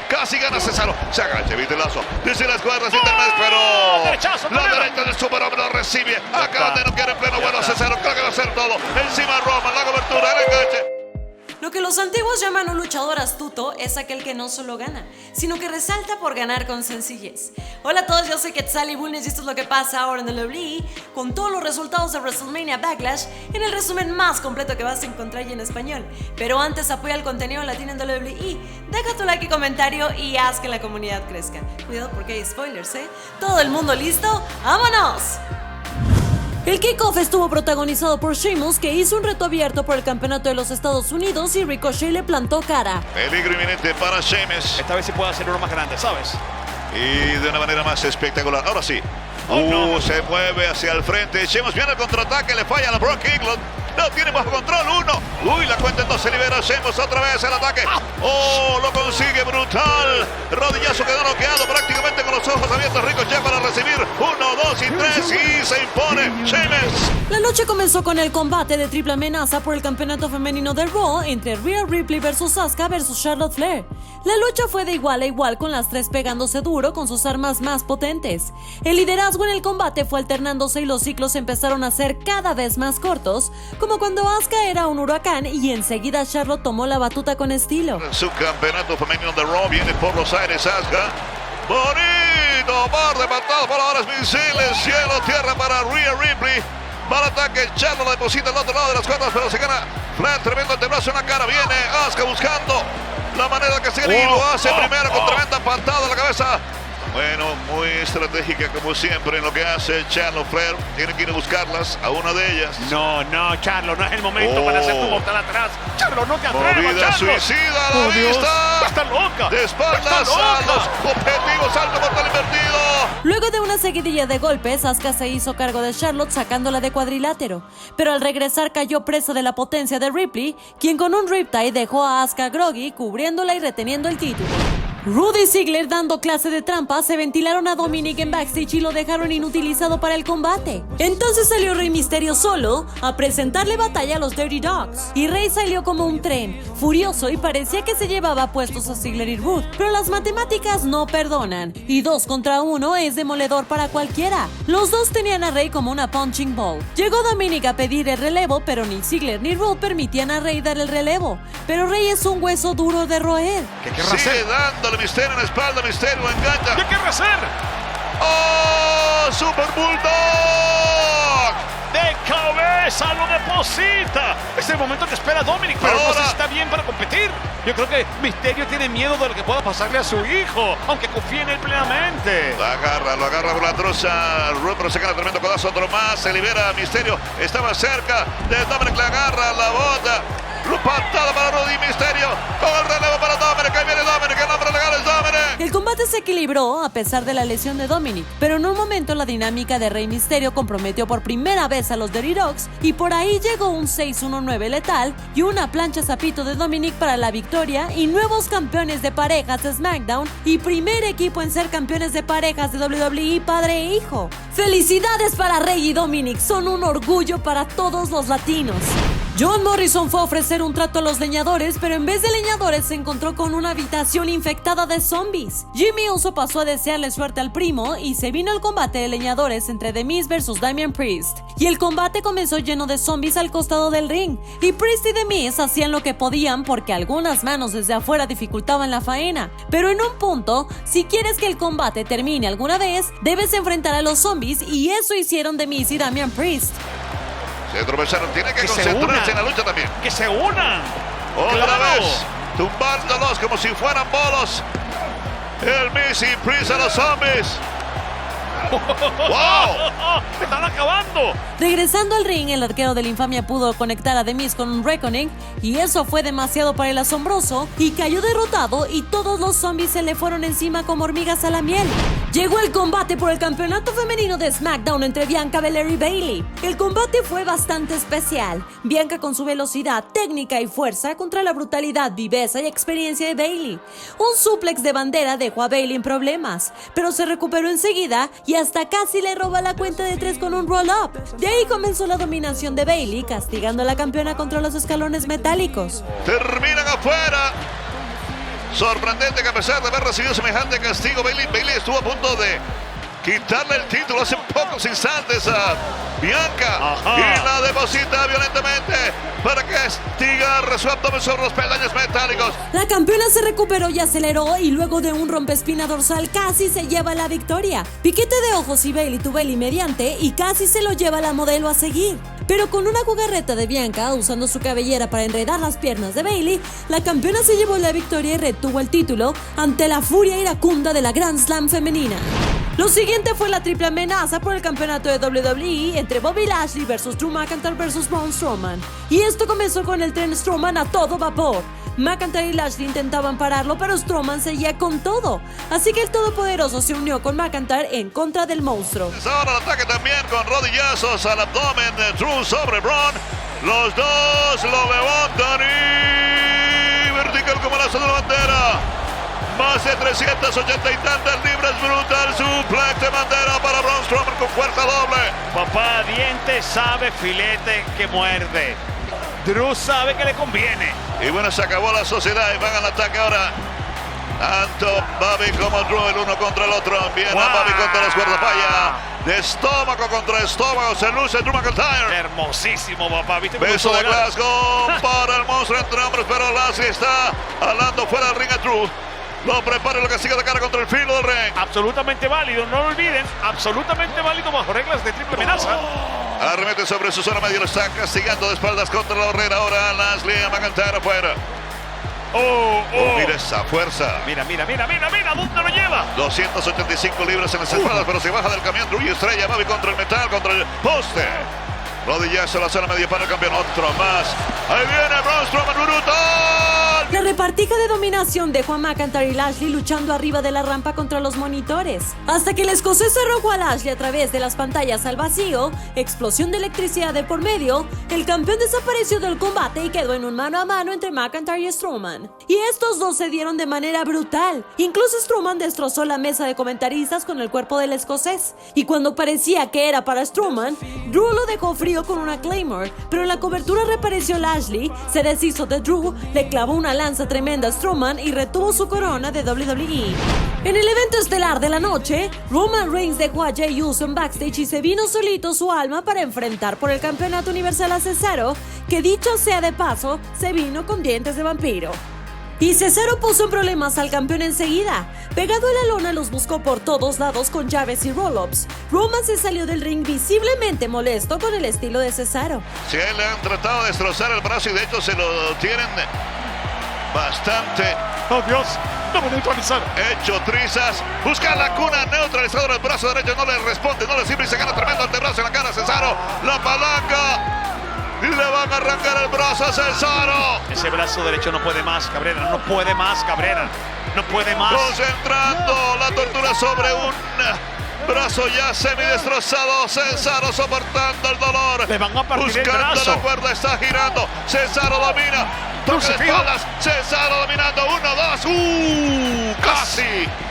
Casi gana Cesaro. Se agacha, viste el lazo. Dice las cuerdas internas, pero la derecha del superhombre lo recibe. Acaban de noquear en pleno vuelo Cesaro. Creo que va a hacer todo. Encima Roman, la cobertura, el enganche. Lo que los antiguos llaman un luchador astuto es aquel que no solo gana, sino que resalta por ganar con sencillez. Hola a todos, yo soy Quetzal y Bulnes y esto es lo que pasa ahora en WWE, con todos los resultados de WrestleMania Backlash en el resumen más completo que vas a encontrar ya en español. Pero antes apoya el contenido latino en WWE, deja tu like y comentario y haz que la comunidad crezca. Cuidado porque hay spoilers, ¿eh? ¿Todo el mundo listo? ¡Vámonos! El kickoff estuvo protagonizado por Sheamus, que hizo un reto abierto por el campeonato de los Estados Unidos y Ricochet le plantó cara. Peligro inminente para Sheamus. Esta vez sí puede hacer uno más grande, ¿sabes? Y de una manera más espectacular. Ahora sí. Se mueve hacia el frente. Sheamus viene al contraataque, le falla a la Brock England. No tiene bajo control, la cuenta en dos, se libera Sheamus otra vez el ataque. Lo consigue brutal. Rodillazo quedó noqueado prácticamente con los ojos abiertos. Ricochet para recibir 1, 2 y 3 y se impone Sheamus. La noche comenzó con el combate de triple amenaza por el campeonato femenino de Raw entre Rhea Ripley versus Asuka versus Charlotte Flair. La lucha fue de igual a igual, con las tres pegándose duro con sus armas más potentes. El liderazgo en el combate fue alternándose y los ciclos empezaron a ser cada vez más cortos, como cuando Asuka era un huracán y enseguida Charlotte tomó la batuta con estilo. Su campeonato femenino de Raw viene por los aires Asuka. Bonito par de patadas por ahora, misiles, cielo, tierra para Rhea Ripley. Para ataque, Charlotte la deposita al otro lado de las cuerdas, pero se gana Flair, tremendo antebrazo en la cara. Viene Asuka buscando la manera que se y lo hace primero con tremenda patada a la cabeza. Bueno, muy estratégica como siempre en lo que hace Charlotte Flair. Tiene que ir a buscarlas, a una de ellas. No, Charlotte, no es el momento para hacer tu mortal atrás. Charlotte, no te atrevas, movida Charlotte. Suicida a la vista. Está loca. De espaldas a los objetivos, salto mortal invertido. Luego de una seguidilla de golpes, Asuka se hizo cargo de Charlotte sacándola de cuadrilátero. Pero al regresar cayó presa de la potencia de Ripley, quien con un riptide dejó a Asuka groggy, cubriéndola y reteniendo el título. Rudy Ziggler, dando clase de trampa, se ventilaron a Dominic en backstage y lo dejaron inutilizado para el combate. Entonces salió Rey Mysterio solo a presentarle batalla a los Dirty Dogs. Y Rey salió como un tren, furioso, y parecía que se llevaba puestos a Ziggler y Rude. Pero las matemáticas no perdonan, y 2 contra 1 es demoledor para cualquiera. Los dos tenían a Rey como una punching ball. Llegó Dominic a pedir el relevo, pero ni Ziggler ni Rude permitían a Rey dar el relevo. Pero Rey es un hueso duro de roer. ¿Qué querrá hacer? Dándole Misterio en la espalda, Misterio engancha. ¿Qué querrá hacer? Super Bulldog. De cabeza lo deposita. Es el momento que espera Dominic, pero no sé si está bien para competir. Yo creo que Mysterio tiene miedo de lo que pueda pasarle a su hijo, aunque confía en él plenamente. Lo agarra por la troza. Pero se gana tremendo codazo, otro más. Se libera Mysterio. Estaba cerca de Dominic, le agarra la bota. Patada para Rudy Mysterio. Con el relevo para Dominic. Ahí viene Dominic. El nombre legal es Dominic. El combate se equilibró a pesar de la lesión de Dominic, pero en un momento la dinámica de Rey Mysterio comprometió por primera vez a los Dirty Dogs y por ahí llegó un 6-1-9 letal y una plancha zapito de Dominic para la victoria y nuevos campeones de parejas de SmackDown y primer equipo en ser campeones de parejas de WWE padre e hijo. ¡Felicidades para Rey y Dominic! Son un orgullo para todos los latinos. John Morrison fue a ofrecer un trato a los leñadores, pero en vez de leñadores se encontró con una habitación infectada de zombies. Jimmy Uso pasó a desearle suerte al primo y se vino el combate de leñadores entre The Miz versus Damian Priest. Y el combate comenzó lleno de zombies al costado del ring, y Priest y The Miz hacían lo que podían porque algunas manos desde afuera dificultaban la faena. Pero en un punto, si quieres que el combate termine alguna vez, debes enfrentar a los zombies y eso hicieron The Miz y Damian Priest. Se tropezaron, tiene que concentrarse en la lucha también. ¡Que se unan! Otra vez, tumbándolos como si fueran bolos. El Miz y Priest a los zombies. ¡Wow! ¡Me están acabando! Regresando al ring, el arquero de la infamia pudo conectar a The Miz con un Reckoning y eso fue demasiado para el asombroso y cayó derrotado y todos los zombies se le fueron encima como hormigas a la miel. Llegó el combate por el campeonato femenino de SmackDown entre Bianca Belair y Bayley. El combate fue bastante especial. Bianca con su velocidad, técnica y fuerza contra la brutalidad, viveza y experiencia de Bayley. Un suplex de bandera dejó a Bayley en problemas, pero se recuperó enseguida y hasta casi le roba la cuenta de 3 con un roll-up. De ahí comenzó la dominación de Bayley, castigando a la campeona contra los escalones metálicos. Terminan afuera. Sorprendente que a pesar de haber recibido semejante castigo, Bayley estuvo a punto de quitarle el título hace pocos instantes a Bianca. Ajá. Y la deposita violentamente para castigar su abdomen sobre los peldaños metálicos. La campeona se recuperó y aceleró y luego de un rompespina dorsal casi se lleva la victoria. Piquete de ojos y Bayley to Bayley mediante y casi se lo lleva la modelo a seguir. Pero con una jugarreta de Bianca usando su cabellera para enredar las piernas de Bayley, la campeona se llevó la victoria y retuvo el título ante la furia iracunda de la Grand Slam femenina. Lo siguiente fue la triple amenaza por el campeonato de WWE entre Bobby Lashley versus Drew McIntyre versus Braun Strowman. Y esto comenzó con el tren Strowman a todo vapor. McIntyre y Lashley intentaban pararlo, pero Strowman seguía con todo. Así que el todopoderoso se unió con McIntyre en contra del monstruo. Ahora el ataque también con rodillazos al abdomen de Drew sobre Braun. Los dos lo levantan y vertical como la sola bandera. Más de 380 y tantas libras, brutal suplex de bandera para Braun Strowman con fuerza doble. Papá, diente sabe filete que muerde. Drew sabe que le conviene. Y bueno, se acabó la sociedad y van al ataque ahora. Tanto Bobby como Drew, el uno contra el otro. Viene Bobby contra las cuerdas, falla. De estómago contra estómago, se luce Drew McIntyre. Hermosísimo, papá. ¿Viste? Beso de Glasgow para el monstruo entre hombres, pero Lashley está hablando fuera del ring a Drew. Lo prepara y lo castiga de cara contra el filo del ring. Absolutamente válido, no lo olviden. Absolutamente válido bajo reglas de triple amenaza. Arremete sobre su zona media, lo está castigando de espaldas contra la barrera. Ahora Lashley a McIntyre afuera. Mira esa fuerza. Mira, ¿dónde lo lleva? 285 libras en las espaldas, pero se baja del camión. Drew y estrella, Bobby contra el metal, contra el poste. Rodillazo a la zona media para el campeón. Otro más. Ahí viene Braun Strowman, brutal. La repartija de dominación dejó a McIntyre y Lashley luchando arriba de la rampa contra los monitores. Hasta que el escocés arrojó a Lashley a través de las pantallas al vacío, explosión de electricidad de por medio, el campeón desapareció del combate y quedó en un mano a mano entre McIntyre y Strowman. Y estos dos se dieron de manera brutal. Incluso Strowman destrozó la mesa de comentaristas con el cuerpo del escocés. Y cuando parecía que era para Strowman, Drew lo dejó frío con una Claymore, pero en la cobertura reapareció Lashley, se deshizo de Drew, le clavó una lanza tremenda a Strowman y retuvo su corona de WWE. En el evento estelar de la noche, Roman Reigns dejó a Jey Uso en backstage y se vino solito su alma para enfrentar por el campeonato universal a Cesaro, que dicho sea de paso, se vino con dientes de vampiro. Y Cesaro puso en problemas al campeón enseguida. Pegado a la lona los buscó por todos lados con llaves y roll-ups. Roman se salió del ring visiblemente molesto con el estilo de Cesaro. Sí, le han tratado de destrozar el brazo y de hecho se lo tienen bastante. ¡Oh, Dios! ¡No me neutralizar! Hecho trizas. Busca la cuna, neutralizador el brazo derecho. No le responde, no le sirve y se gana tremendo antebrazo en la cara a Cesaro. La palanca. Y le van a arrancar el brazo a Cesaro. Ese brazo derecho no puede más, Cabrera. No puede más, Cabrera. No puede más. Concentrando la tortura sobre un brazo ya semidestrozado. Cesaro soportando el dolor. Le van a partir el buscando brazo. la cuerda, está girando. Cesaro domina. Toque de espaldas. Cesaro dominando. 1, 2.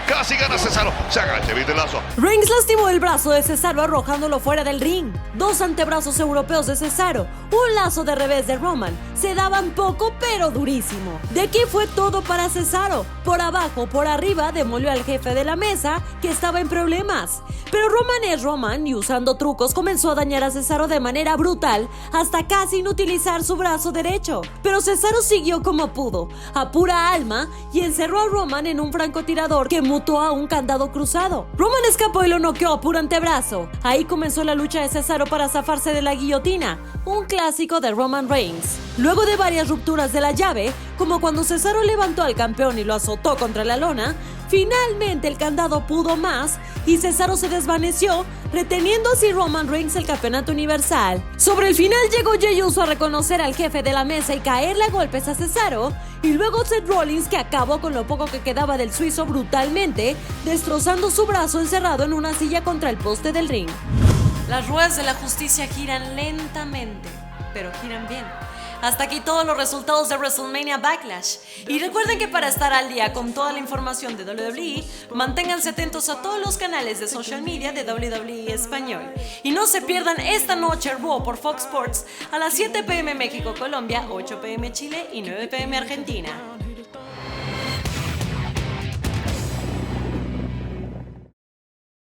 Casi gana Cesaro. Se agacha, evita el lazo. Reigns lastimó el brazo de Cesaro arrojándolo fuera del ring. 2 antebrazos europeos de Cesaro. Un lazo de revés de Roman. Se daban poco pero durísimo. De aquí fue todo para Cesaro. Por abajo, por arriba, demolió al jefe de la mesa que estaba en problemas. Pero Roman es Roman y usando trucos comenzó a dañar a Cesaro de manera brutal hasta casi inutilizar su brazo derecho. Pero Cesaro siguió como pudo, a pura alma, y encerró a Roman en un francotirador que mutó a un candado cruzado. Roman escapó y lo noqueó a puro antebrazo. Ahí comenzó la lucha de Cesaro para zafarse de la guillotina, un clásico de Roman Reigns. Luego de varias rupturas de la llave, como cuando Cesaro levantó al campeón y lo azotó contra la lona, finalmente el candado pudo más y Cesaro se desvaneció, reteniendo así Roman Reigns el campeonato universal. Sobre el final llegó Jey Uso a reconocer al jefe de la mesa y caerle a golpes a Cesaro, y luego Seth Rollins, que acabó con lo poco que quedaba del suizo brutalmente, destrozando su brazo encerrado en una silla contra el poste del ring. Las ruedas de la justicia giran lentamente, pero giran bien. Hasta aquí todos los resultados de WrestleMania Backlash. Y recuerden que para estar al día con toda la información de WWE, manténganse atentos a todos los canales de social media de WWE Español. Y no se pierdan esta noche Raw por Fox Sports a las 7 p.m. México, Colombia, 8 p.m. Chile y 9 p.m. Argentina.